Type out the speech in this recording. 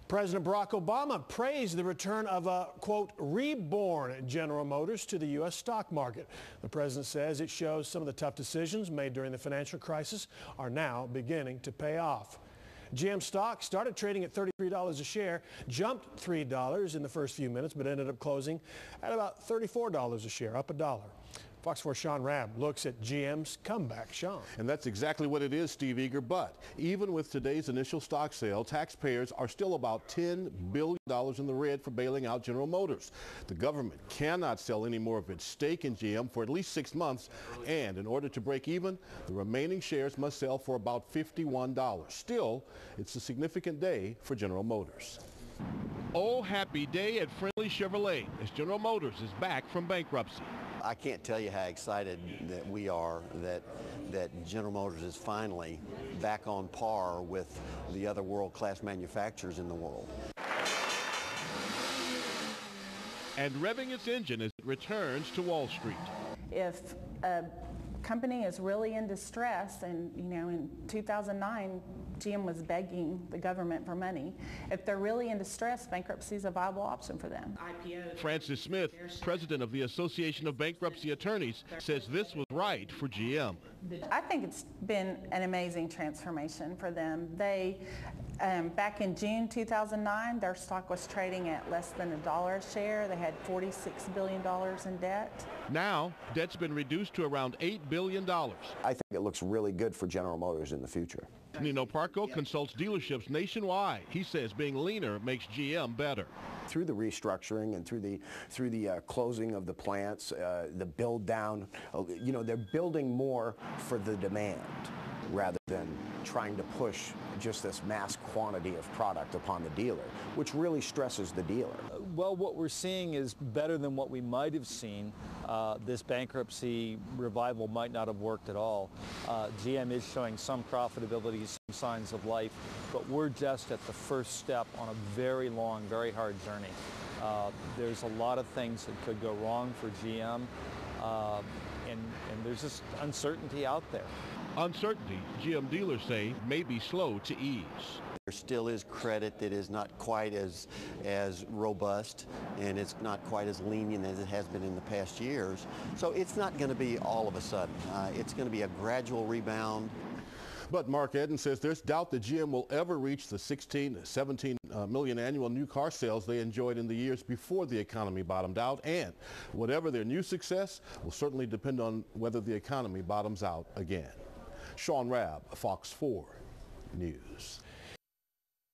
President Barack Obama praised the return of a, quote, reborn General Motors to the U.S. stock market. The president says it shows some of the tough decisions made during the financial crisis are now beginning to pay off. GM stock started trading at $33 a share, jumped $3 in the first few minutes, but ended up closing at about $34 a share, up $1. Fox 4 Sean RABB looks at GM's comeback. Sean. And that's exactly what it is, Steve Eager. But even with today's initial stock sale, taxpayers are still about $10 billion in the red for bailing out General Motors. The government cannot sell any more of its stake in GM for at least 6 months. And in order to break even, the remaining shares must sell for about $51. Still, it's a significant day for General Motors. Oh, happy day at Friendly Chevrolet as General Motors is back from bankruptcy. I can't tell you how excited that we are that General Motors is finally back on par with the other world-class manufacturers in the world. And revving its engine as it returns to Wall Street. If a company is really in distress, and in 2009 GM was begging the government for money. If they're really in distress, bankruptcy is a viable option for them. Francis Smith, president of the Association of Bankruptcy Attorneys, says this was right for GM. I think it's been an amazing transformation for them. They, back in June 2009, their stock was trading at less than $1 a share. They had $46 billion in debt. Now, debt's been reduced to around $8 billion. I think it looks really good for General Motors in the future. Nino Parco consults dealerships nationwide. He says being leaner makes GM better. Through the restructuring and through the closing of the plants, the build down, they're building more for the demand rather than trying to push just this mass quantity of product upon the dealer, which really stresses the dealer. Well, what we're seeing is better than what we might have seen. This bankruptcy revival might not have worked at all. GM is showing some profitability, some signs of life, but we're just at the first step on a very long, very hard journey. There's a lot of things that could go wrong for GM, and there's just uncertainty out there. Uncertainty, GM dealers say, may be slow to ease. There still is credit that is not quite as robust, and it's not quite as lenient as it has been in the past years. So it's not going to be all of a sudden. It's going to be a gradual rebound. But Mark Eden says there's doubt that GM will ever reach the 16 to 17 million annual new car sales they enjoyed in the years before the economy bottomed out. And whatever their new success will certainly depend on whether the economy bottoms out again. Sean RABB, Fox 4 News.